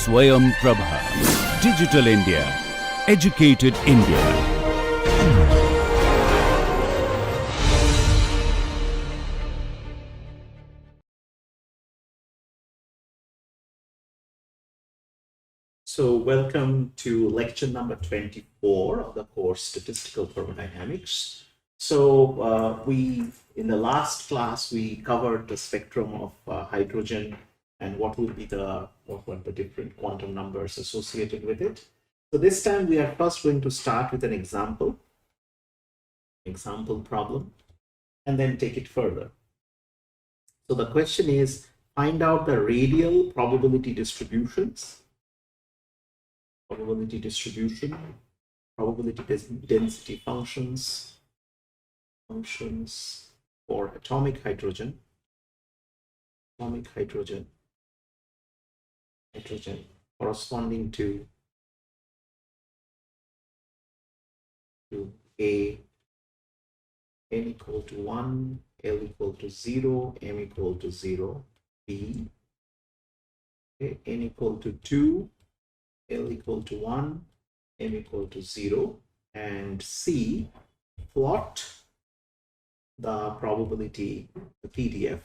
Swayam Prabha. Digital India. Educated India. So welcome to lecture number 24 of the course Statistical Thermodynamics. So in the last class, we covered the spectrum of hydrogen and what were the different quantum numbers associated with it. So this time we are first going to start with an example problem, and then take it further. So the question is, find out the radial probability distributions, probability density functions for atomic hydrogen corresponding to A, n equal to 1, L equal to 0, M equal to 0, B, okay, n equal to 2, L equal to 1, M equal to 0, and C, plot the probability, the PDF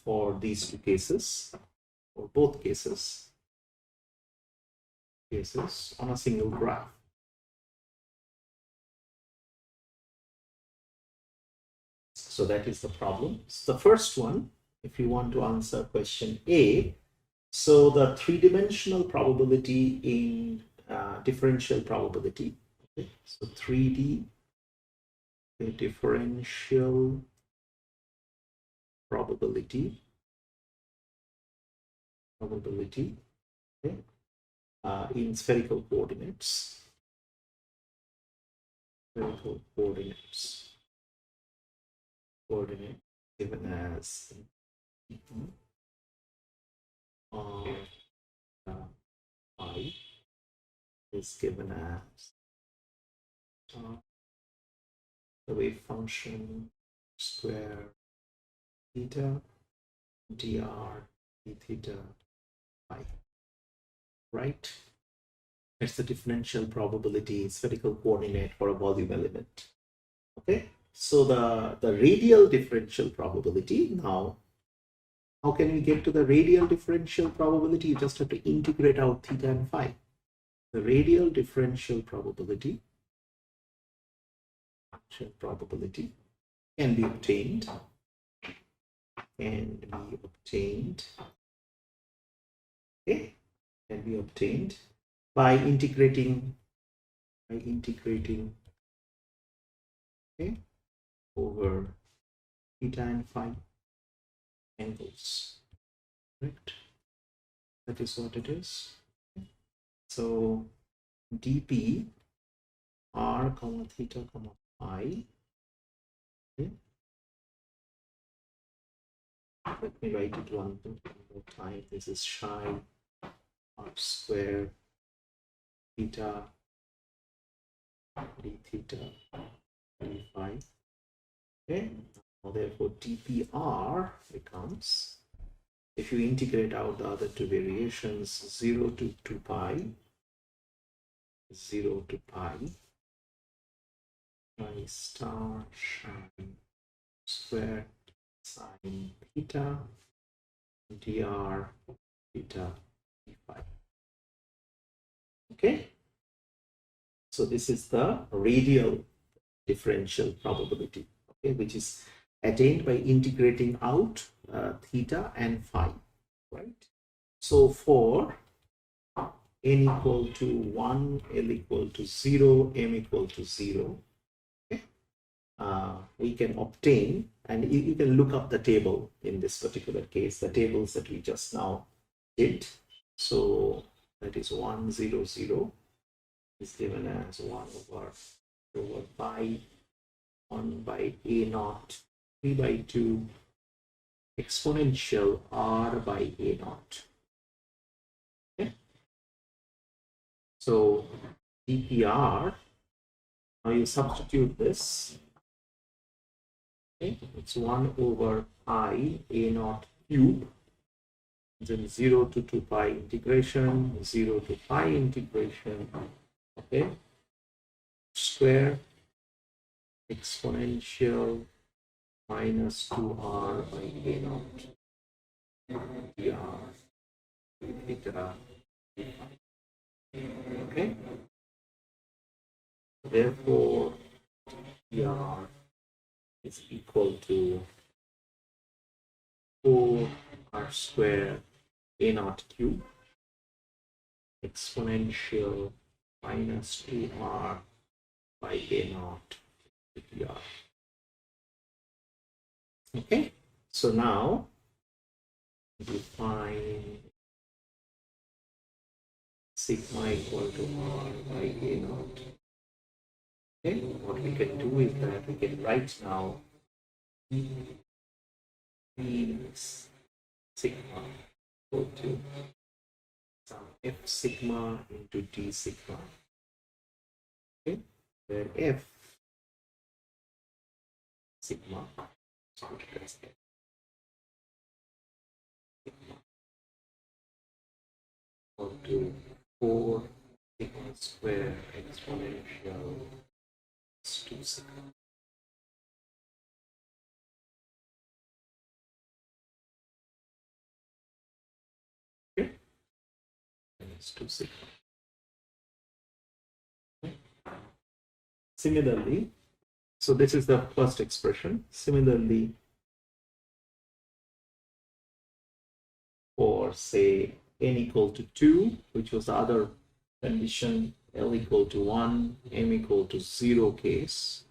for these two cases, or both cases on a single graph. So that is the problem. So the first one, if you want to answer question A, so the three-dimensional probability in differential probability. Okay? So 3D, the differential probability, okay? In spherical coordinates. Coordinate given as I is given as the wave function square theta dr d theta phi, right? It's the differential probability spherical coordinate for a volume element. Okay, so the radial differential probability, now how can we get to the radial differential probability? You just have to integrate out theta and phi. The radial differential probability can be obtained by integrating over theta and phi angles, right? That is what it is. So dp r comma theta comma phi. Okay. Let me write it one more time. This is psi r square theta d theta d phi. Okay. Now, therefore, dpr becomes, if you integrate out the other two variations, 0 to 2 pi, 0 to pi, pi star psi square sine theta dr theta d phi. Okay, so this is the radial differential probability, okay, which is attained by integrating out theta and phi, right? So for n equal to 1, L equal to 0, M equal to 0, okay, we can obtain, and you can look up the table in this particular case, the tables that we just now did. So that is 1, 0, 0 is given as 1 over pi 1 by a naught 3 by 2 exponential r by a naught. Okay. So dpr, now you substitute this. Okay. It's 1 over I a naught cube then 0 to 2 pi integration, 0 to pi integration, okay, square exponential minus 2r by a naught dr theta. Okay, therefore dr is equal to 4r square a naught cube exponential minus 2r by a naught dr. Okay, so now define sigma equal to r by a naught. Okay, what we can do is that we can write now means sigma equal to some f sigma into d sigma. Okay, where f sigma, so it is f sigma equal to 4 sigma square exponential 2 sigma. Okay, and it's 2 sigma. Okay. Similarly, so this is the first expression. Similarly, for say n equal to 2, which was the other condition, L equal to 1, M equal to 0 case,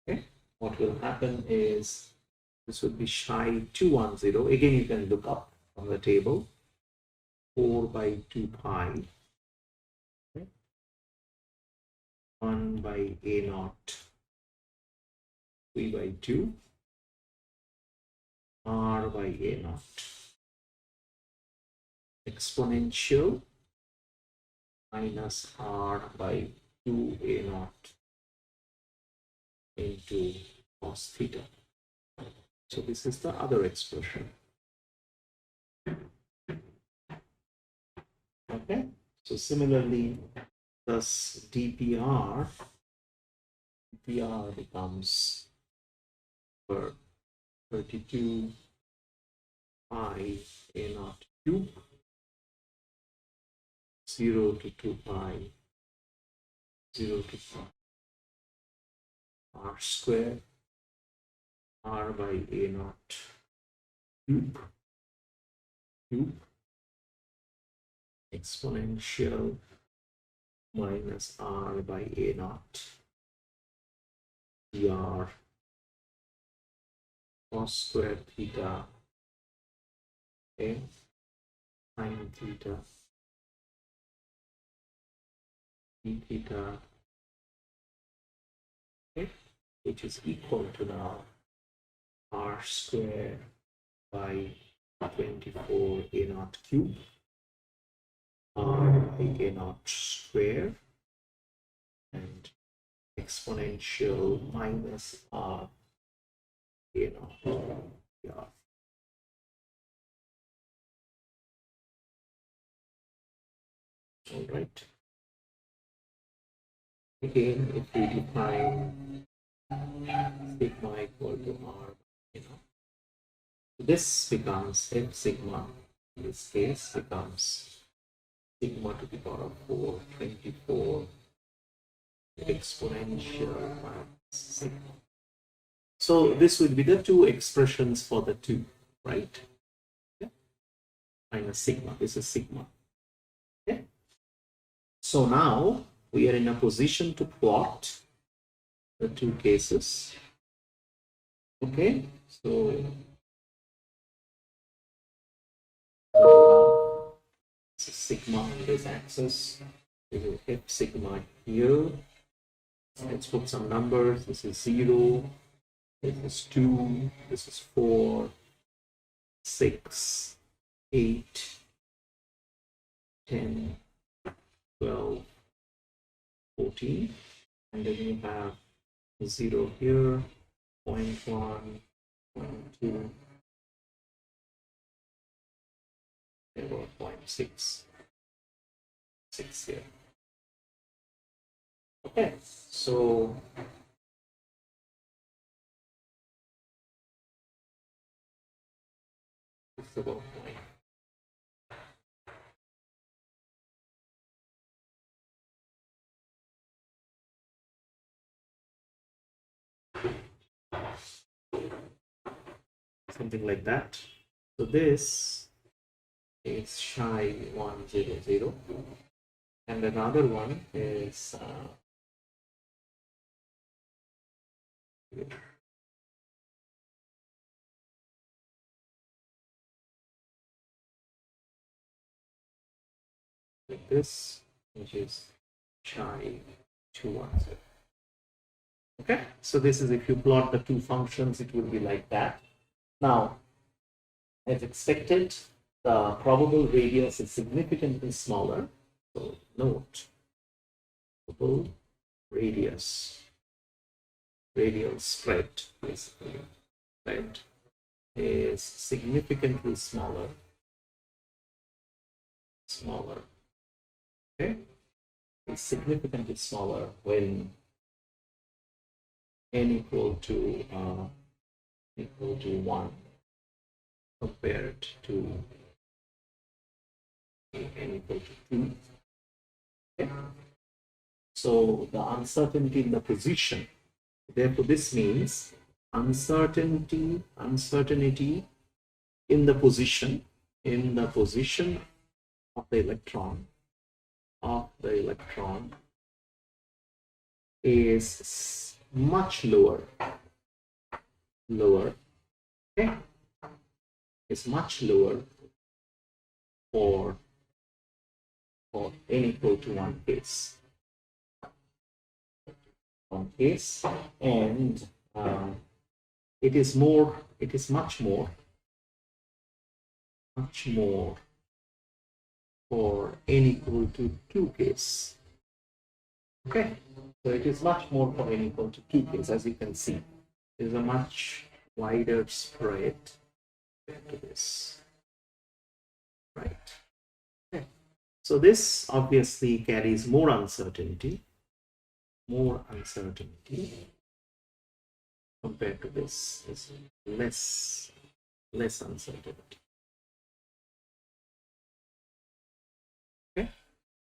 okay, what will happen is this would be psi 210. Again, you can look up on the table, 4 by 2 pi, okay, 1 by a naught, 3 by 2, r by a naught, exponential minus r by 2 a naught into cos theta. So this is the other expression. Okay, so similarly, thus dpr becomes for 32 pi a naught cube, 0 to 2 pi, 0 to pi, r square, r by a naught cube, exponential minus r by a naught dr cos square theta a sin theta d theta, okay, which is equal to now r square by 24 a naught cube, r by a naught square, and exponential minus r a naught dr. All right. Again, if we define sigma equal to r, this becomes f sigma. In this case, becomes sigma to the power of 4, 24 exponential minus sigma. So this would be the two expressions for the two, right? Yeah. Minus sigma. This is sigma. Okay. So now we are in a position to plot the two cases. Okay, so this is sigma on this axis. We will f sigma here. Let's put some numbers. This is 0, this is 2, this is 4, 6, 8, 10, 12, 14, and then we have 0 here, 0.1, 0.2, 6 here. Okay, so it's about point. Something like that. So this is shy 100, and another one is like this, which is shy 210. Okay, so this is, if you plot the two functions, it will be like that. Now, as expected, the probable radius is significantly smaller. So note, probable radius, radial spread, basically, right, is significantly smaller. Okay, is significantly smaller when n equal to 1 compared to n equal to 2. Okay. So the uncertainty in the position, therefore this means uncertainty in the position of the electron is much lower, okay, is much lower for n equal to 1 case. And it is much more for n equal to 2 case. Okay, so it is much more for n equal to 2 case. As you can see, there is a much wider spread compared to this, right? Okay. So this obviously carries more uncertainty compared to this. Is less uncertainty. Okay,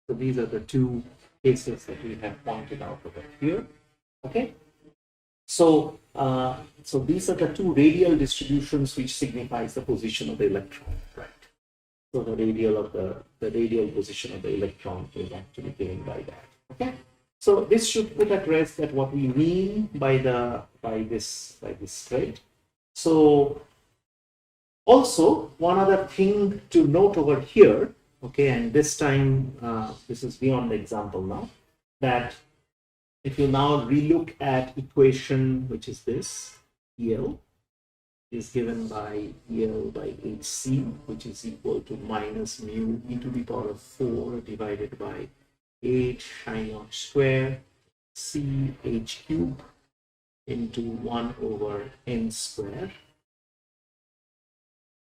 so these are the two cases that we have pointed out over here. Okay, so so these are the two radial distributions which signifies the position of the electron, right? So the radial position of the electron is actually given by that. Okay, so this should put at rest that what we mean by this spread. So also one other thing to note over here, okay, and this time this is beyond the example now, that if you now relook at equation, which is this, EL is given by EL by HC, which is equal to minus mu e to the power of 4 divided by h psi naught square c h cube into 1 over n square.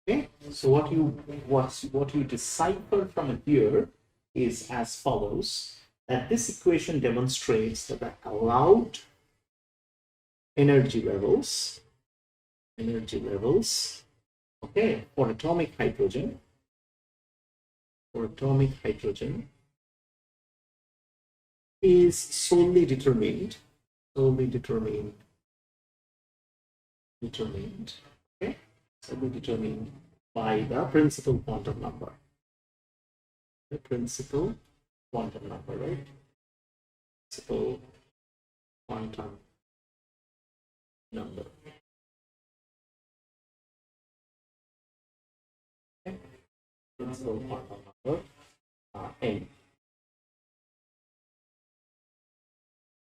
Okay, so what you decipher from here is as follows: that this equation demonstrates that the allowed energy levels, okay, for atomic hydrogen is solely determined, okay, solely determined by the principal quantum number. The principal quantum number, right? Principal quantum number. Okay. Principal quantum number n.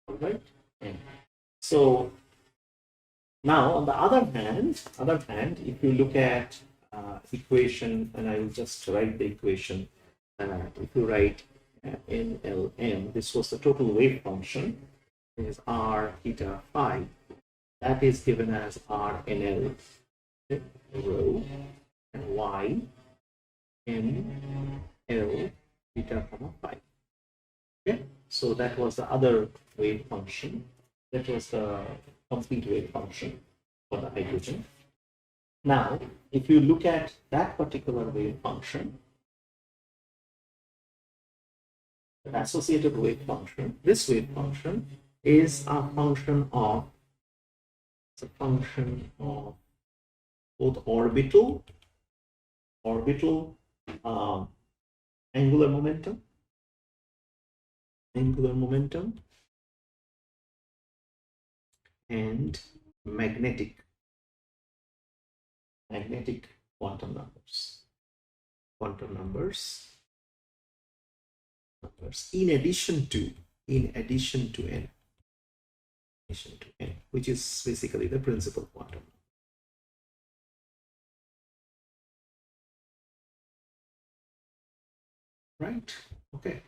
All right, n. So now, on the other hand, if you look at equation, and I will just write the equation. If you write NLM, this was the total wave function, is r theta phi. That is given as RNL, rho, and y M L theta comma phi. Okay, so that was the other wave function. That was the complete wave function for the hydrogen. Now, if you look at that particular wave function, the associated wave function, this wave function is a function of, it's a function of both orbital angular momentum and magnetic quantum numbers in addition to n, which is basically the principal quantum. Right? Okay.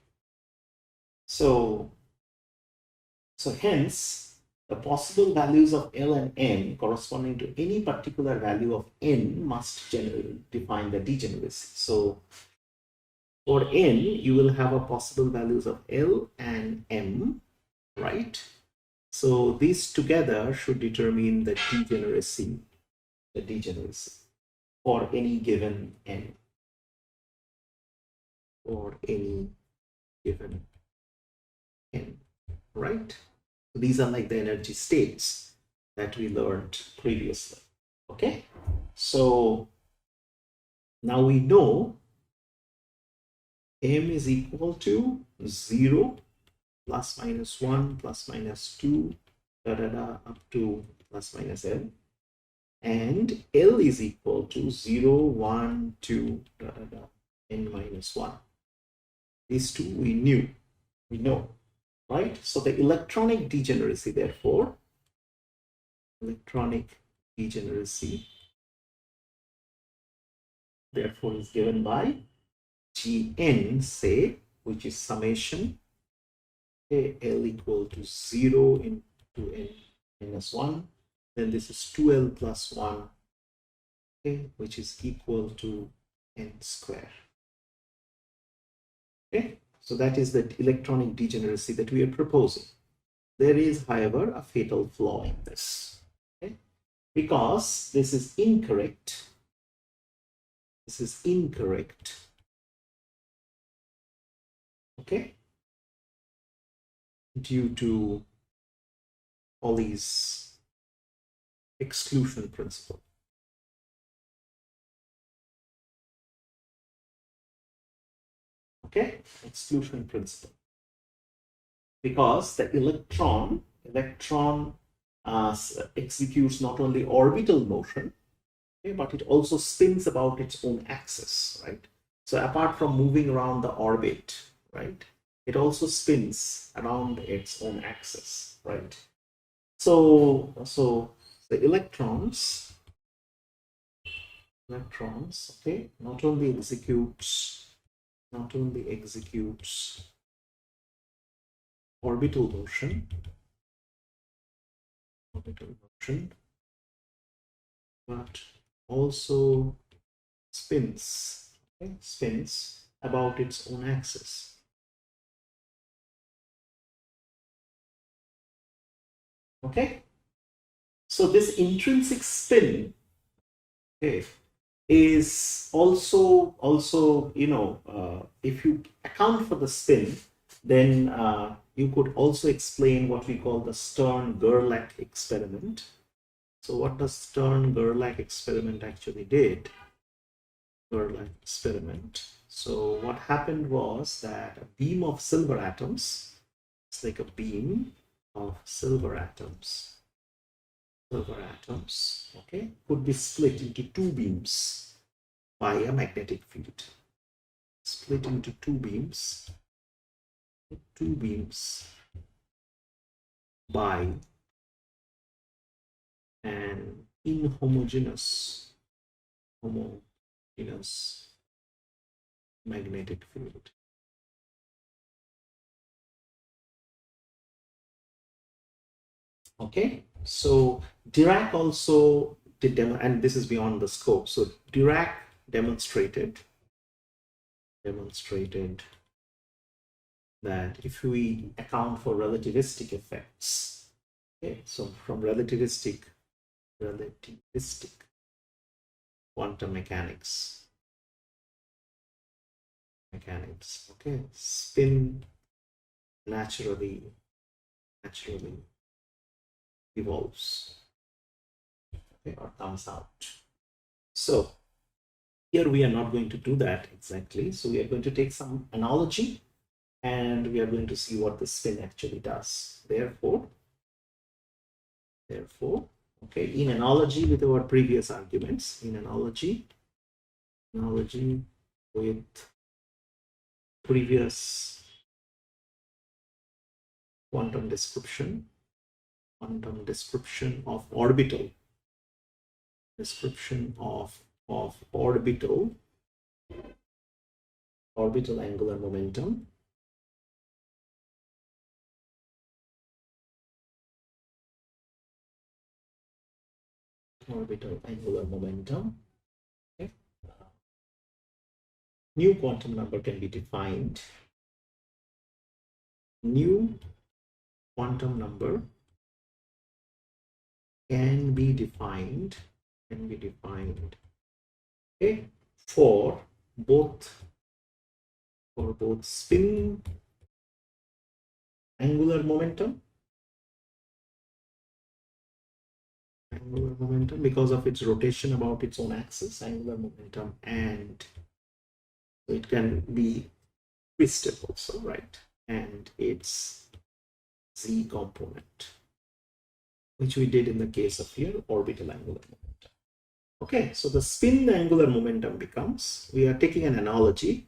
So hence, the possible values of L and M corresponding to any particular value of N must define the degeneracy. So for N, you will have a possible values of L and M, right? So these together should determine the degeneracy for any given N. For any given N, right? So these are like the energy states that we learned previously. Okay, so now we know M is equal to 0 plus minus 1 plus minus 2 up to plus minus L, and L is equal to 0 1 2 n minus 1. These two we know, right? So the electronic degeneracy, therefore, is given by Gn, say, which is summation L equal to 0 into n minus 1. Then this is 2L plus 1, okay, which is equal to n square. Okay, so that is the electronic degeneracy that we are proposing. There is, however, a fatal flaw in this, okay? Because this is incorrect. Okay, due to Pauli's exclusion principle. Okay, exclusion principle. Because the electron executes not only orbital motion, okay, but it also spins about its own axis, right? So apart from moving around the orbit, right, it also spins around its own axis, right? So the electrons, okay, not only executes orbital motion, but also spins about its own axis. Okay, so this intrinsic spin, okay, is also if you account for the spin, then you could also explain what we call the Stern-Gerlach experiment. So what the Stern-Gerlach experiment actually did? Gerlach experiment. So what happened was that a beam of silver atoms, it's like a beam of silver atoms, okay, could be split into two beams by a magnetic field. Split into two beams by an inhomogeneous magnetic field. Okay, so Dirac also did and this is beyond the scope. So Dirac demonstrated demonstrated that if we account for relativistic effects, okay, so from relativistic quantum mechanics, okay, spin naturally evolves, okay, or comes out. So here we are not going to do that exactly. So we are going to take some analogy and we are going to see what the spin actually does. Therefore, okay, in analogy with our previous arguments, in analogy with previous quantum description of orbital, orbital angular momentum, okay. New quantum number can be defined. New quantum number can be defined, okay, for both spin angular momentum because of its rotation about its own axis, angular momentum, and it can be twisted also, right? And its z component, which we did in the case of here, orbital angular momentum. Okay, so the spin angular momentum becomes, we are taking an analogy,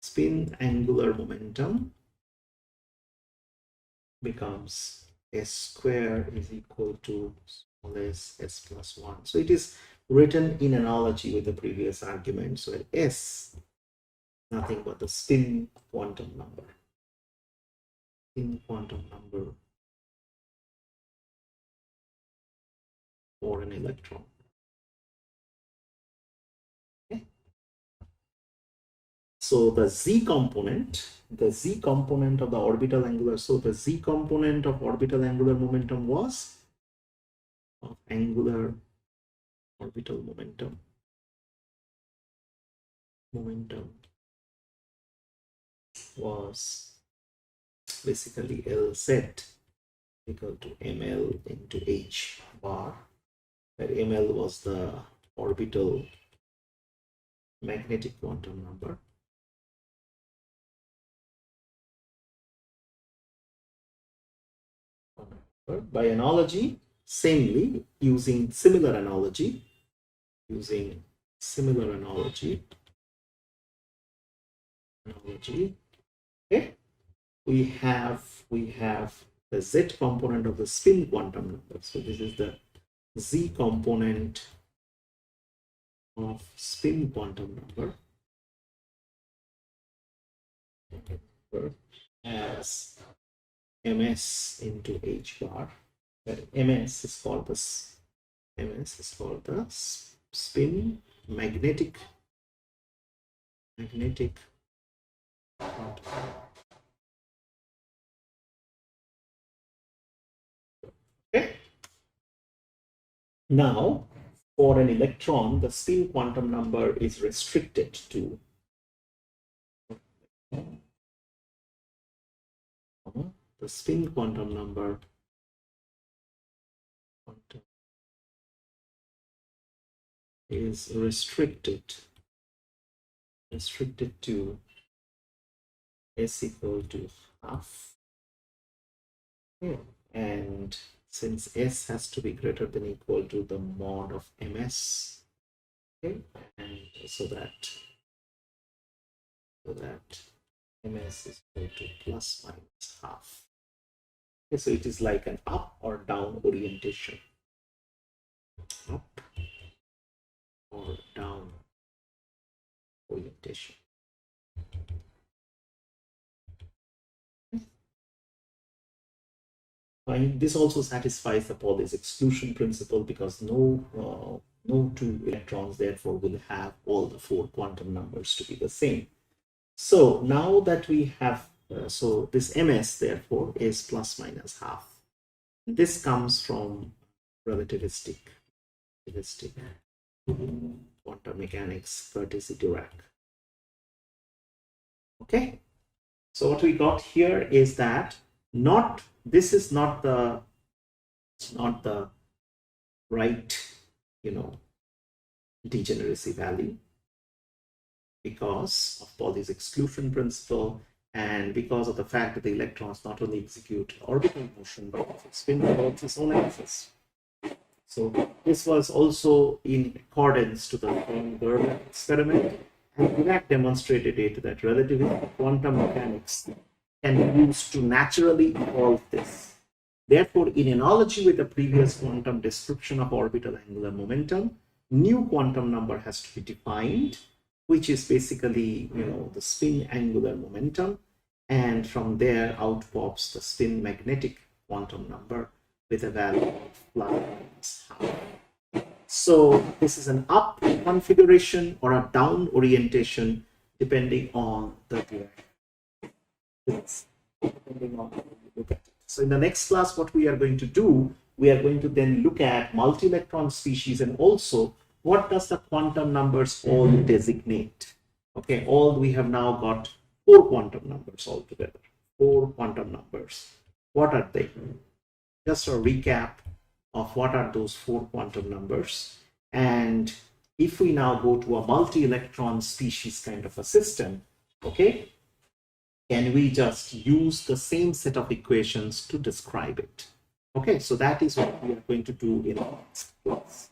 spin angular momentum becomes s square is equal to small s plus 1. So it is written in analogy with the previous argument. So s, nothing but the spin quantum number. For an electron. Okay. So the z component of the orbital angular, so the z component of orbital angular momentum was of angular orbital momentum was basically Lz equal to ml into h bar, where ml was the orbital magnetic quantum number. By analogy, samely, using similar analogy, okay, we have the z component of the spin quantum number. So this is the z component of spin quantum number as ms into h bar, where ms is called the spin magnetic okay. Now for an electron, the spin quantum number is restricted to the spin quantum number is restricted to s equal to half. Okay. And since s has to be greater than equal to the mod of ms, okay, and so that ms is equal to plus minus half. Okay, so it is like an up or down orientation. Up or down orientation. And this also satisfies the Pauli's exclusion principle, because no two electrons therefore will have all the four quantum numbers to be the same. So now that we have, so this ms therefore is plus minus half. This comes from relativistic quantum mechanics, courtesy Dirac. Okay, so what we got here is that this is not the right, degeneracy value, because of Pauli's exclusion principle and because of the fact that the electrons not only execute orbital motion but also spin about its own axis. So this was also in accordance to the Gerber experiment, and Dirac demonstrated it that relativistic quantum mechanics can be used to naturally evolve this. Therefore, in analogy with the previous quantum description of orbital angular momentum, new quantum number has to be defined, which is basically, the spin angular momentum, and from there out pops the spin magnetic quantum number with a value of plus minus half. So this is an up configuration or a down orientation depending on the depending on how you look at it. So in the next class, what we are going to do, we are going to then look at multi-electron species and also what does the quantum numbers all designate. Okay, we have now got 4 quantum numbers altogether. 4 quantum numbers. What are they? Just a recap of what are those 4 quantum numbers. And if we now go to a multi-electron species kind of a system, okay, can we just use the same set of equations to describe it? Okay, so that is what we are going to do in our next class.